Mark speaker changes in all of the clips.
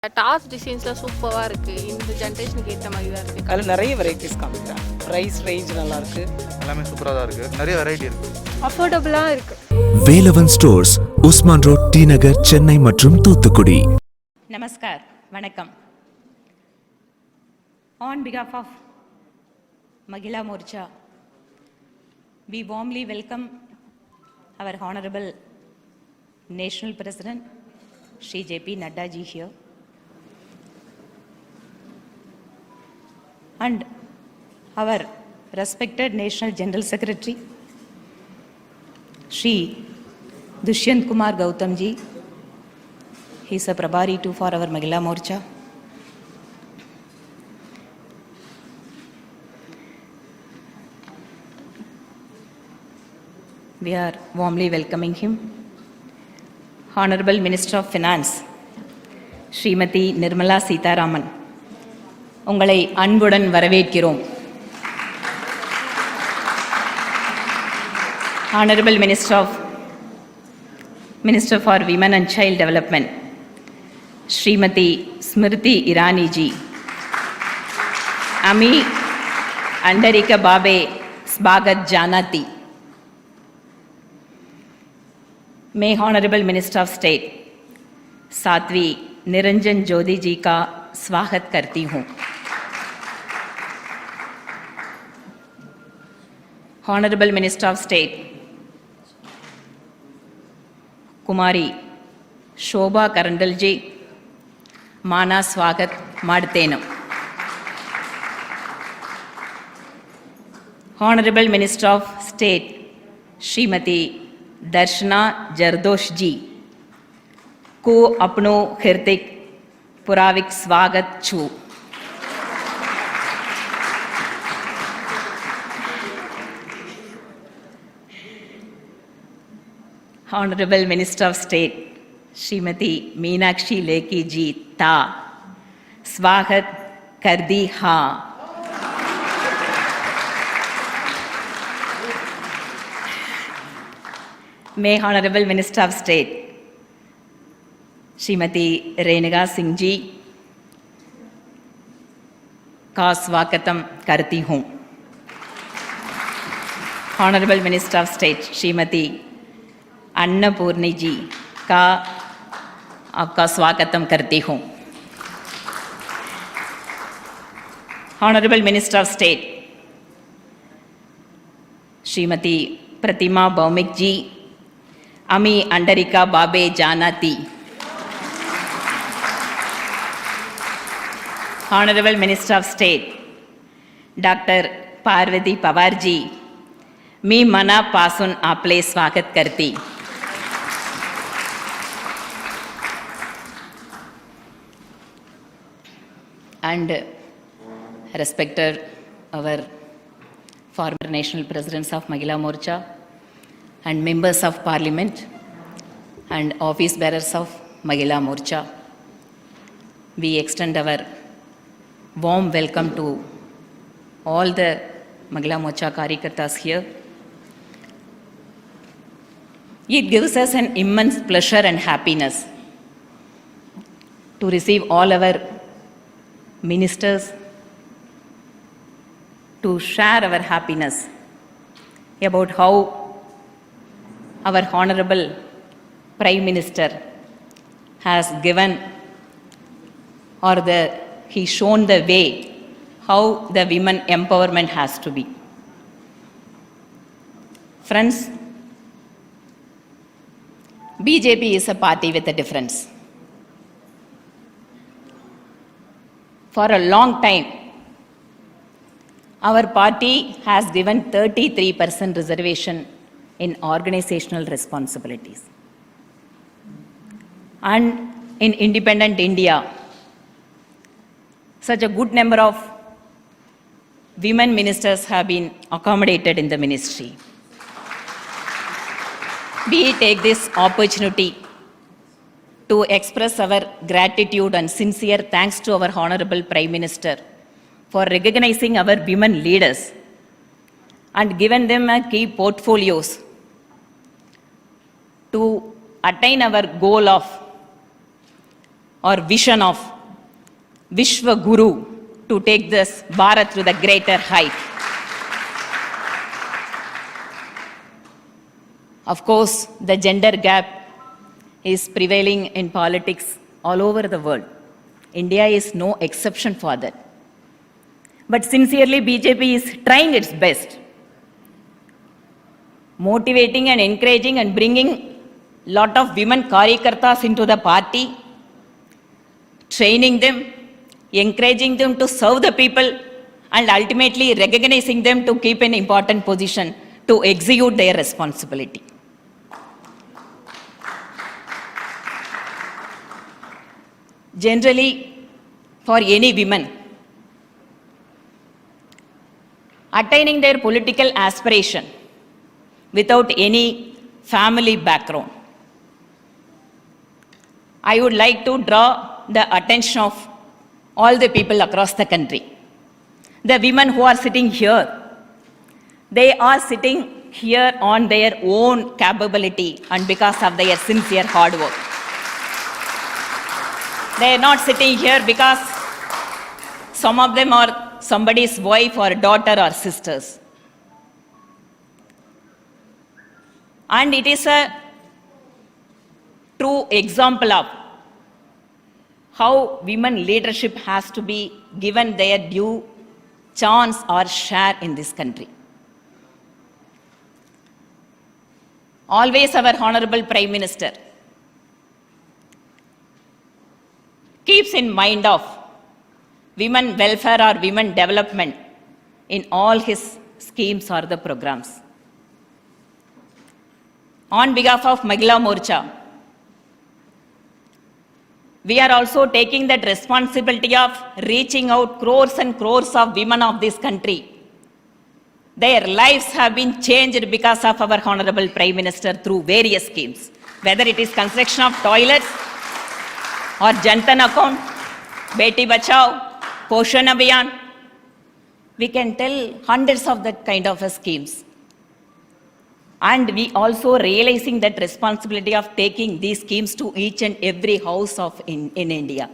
Speaker 1: Task டிசைன்ஸ்லாம் சூப்பராக இருக்குது. இந்த ஜென்ரேஷனுக்கு ஏற்ற மாதிரி தான் இருக்குது.
Speaker 2: அதில் நிறைய வெரைட்டிஸ் காமிக்கிறாங்க. ப்ரைஸ் ரேஞ்ச் நல்லாயிருக்கு.
Speaker 3: எல்லாமே சூப்பராக தான் இருக்குது. நிறைய வெரைட்டி இருக்குது.
Speaker 1: அஃபோர்டபுளாக இருக்குது.
Speaker 4: வேலவன் ஸ்டோர்ஸ், உஸ்மான் ரோட், டி நகர், சென்னை மற்றும் தூத்துக்குடி.
Speaker 5: நமஸ்கார், வணக்கம். On behalf of Mahila Morcha, we warmly welcome our Honorable National President Shri J.P. Nadda ji here, and our respected National General Secretary Shri Dushyant Kumar Gautam ji. He is a Prabhari too for our Mahila Morcha. We are warmly welcoming him. Honorable Minister of Finance, Srimati Nirmala Sitharaman, உங்களை அன்புடன் வரவேற்கிறோம். Honorable Minister for Women and Child Development, Srimati Smriti Irani ji, Ami Andarika Babe Sbagat Janati. मैं Honorable Minister of State Sadhvi Niranjan Jyoti जी का स्वागत करती हूँ. Honorable Minister of State कुमारी शोभा करंडल जी माना स्वागत माडुत्तेनु. Honorable Minister of State Shrimati Darshana Jardosh जी को अपनो हार्दिक पुराविक स्वागत छू. Honorable Minister of State Shrimati Meenakshi Lekhi जी ता स्वागत कर दी. हाँ, मैं Honorable Minister of State Shrimati Renuka Singh ji का स्वागतम करती हूँ. Honorable Minister of State Shrimati Annapoorani जी का आपका स्वागतम करती हूँ. Honorable Minister of State Shrimati प्रतिमा भौमिक जी, अमी अंडरिका बाबे जानाती. Honorable Minister of State Dr. Parvati Pawar ji, मी मनापासून आपले स्वागत करती. And respected our former national presidents of Mahila Morcha and members of parliament and office bearers of Mahila Morcha, we extend our warm welcome to all the Mahila Morcha Karyakartas here. It gives us an immense pleasure and happiness to receive all our ministers to share our happiness about how our Honorable Prime Minister has given he shown the way how the women empowerment has to be. Friends, BJP is a party with a difference. For a long time, our party has given 33% reservation in organizational responsibilities. And in independent India, such a good number of women ministers have been accommodated in the ministry. We take this opportunity to express our gratitude and sincere thanks to our Honorable Prime Minister for recognizing our women leaders and giving them a key portfolios to attain our goal of or vision of Vishwa Guru to take this Bharat to the greater height. Of course, the gender gap is prevailing in politics all over the world. India is no exception for that. But sincerely, BJP is trying its best, motivating and encouraging and bringing lot of women karyakartas into the party, training them, encouraging them to serve the people, and ultimately recognizing them to keep an important position to execute their responsibility. Generally, for any women, attaining their political aspiration without any family background, I would like to draw the attention of all the people across the country. The women who are sitting here, they are sitting here on their own capability and because of their sincere hard work. They are not sitting here because some of them are somebody's wife or daughter or sisters. And it is a true example of how women leadership has to be given their due chance or share in this country. Always our Honorable Prime Minister keeps in mind of women welfare or women development in all his schemes or the programs. On behalf of Mahila Morcha, we are also taking that responsibility of reaching out crores and crores of women of this country. Their lives have been changed because of our Honorable Prime Minister through various schemes, whether it is construction of toilets or Jantan account, Beti Bachao, Poshan Abhiyan. We can tell hundreds of that kind of schemes. And we also realizing that responsibility of taking these schemes to each and every house of in India.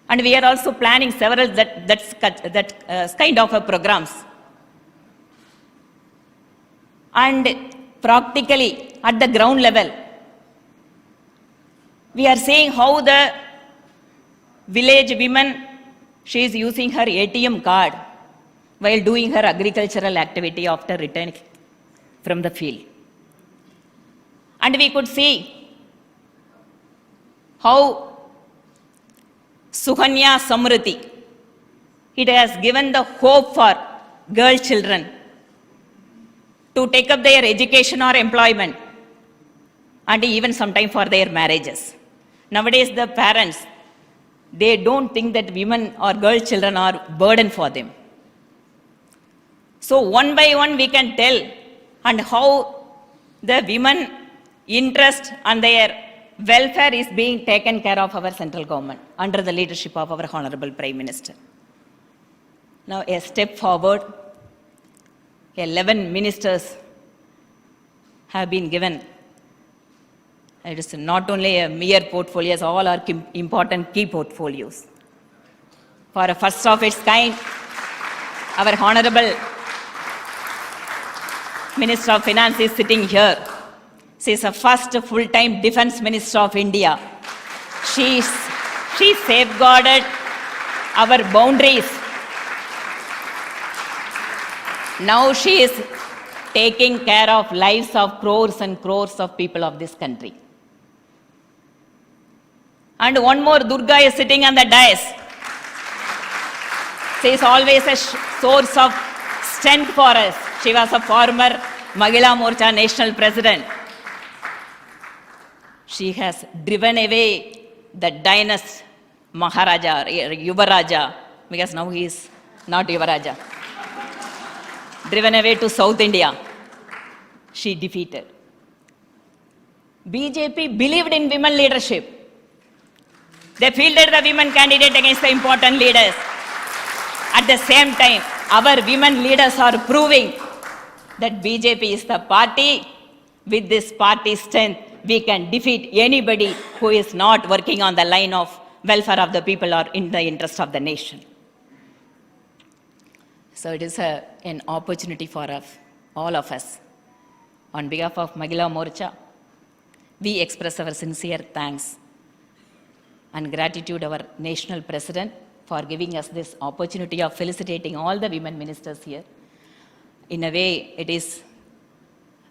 Speaker 5: And we are also planning several that kind of programs. And practically at the ground level, we are seeing how the village woman, she is using her ATM card while doing her agricultural activity after returning from the field. And we could see how Sukanya Samruddhi, it has given the hope for girl children to take up their education or employment and even sometime for their marriages. Nowadays, the parents, they don't think that women or girl children are a burden for them. So one by one we can tell and how the women interest and their welfare is being taken care of our central government under the leadership of our Honorable Prime Minister. Now a step forward, 11 ministers have been given. It is not only a mere portfolios, all are important key portfolios. For a first of its kind, our Honorable Minister of Finance is sitting here. She is the first full-time Defence Minister of India. She safeguarded our boundaries. Now she is taking care of lives of crores and crores of people of this country. And one more, Durga is sitting on the dais. She is always a source of strength for us. She was a former Mahila Morcha National President. She has driven away the dynasty Maharaja, Yuvaraja, because now he is not Yuvaraja. Driven away to South India. She defeated. BJP believed in women leadership. They fielded the women candidate against the important leaders. At the same time, our women leaders are proving that BJP is the party with this party strength we can defeat anybody who is not working on the line of welfare of the people or in the interest of the nation. So it is an opportunity for us, all of us. On behalf of Mahila Morcha, we express our sincere thanks and gratitude to our national president for giving us this opportunity of felicitating all the women ministers here. In a way, it is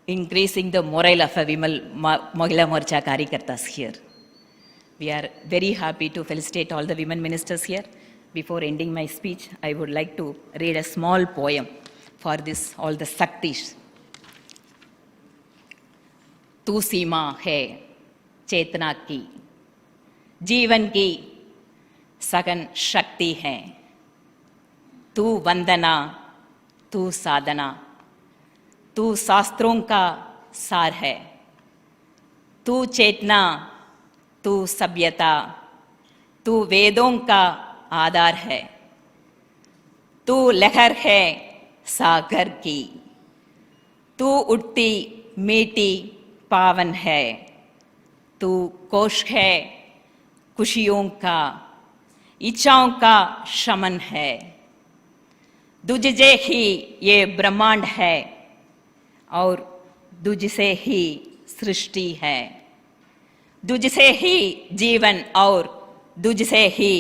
Speaker 5: increasing the morale of a Mahila Morcha Karyakartas here. We are very happy to felicitate all the women ministers here. Before ending my speech, I would like to read a small poem for this, all the Shaktis. तू सीमा है चेतना की, जीवन की सघन शक्ति है। तू वंदना, तू साधना, तू शास्त्रों का सार है। तू चेतना, तू सभ्यता, तू वेदों का आधार है। तू लहर है सागर की, तू उठती मीठी पावन है। तू कोश है खुशियों का, इच्छाओं का शमन है। तुझसे ही ये ब्रह्मांड है और तुझसे ही सृष्टि है। तुझसे ही जीवन और तुझसे ही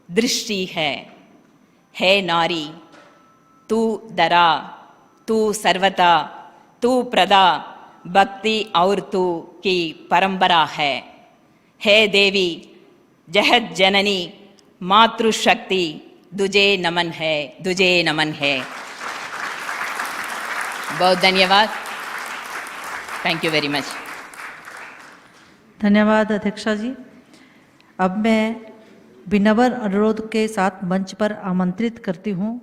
Speaker 5: दृष्टि है नारी तू दरा, तू सर्वता, तू प्रदा, भक्ति और तू की परंपरा है देवी जगत जननी मातृशक्ति, तुझे नमन है, तुझे नमन है। बहुत धन्यवाद। Thank you very much.
Speaker 6: धन्यवाद अध्यक्षा जी। अब मैं विनम्र अनुरोध के साथ मंच पर आमंत्रित करती हूँ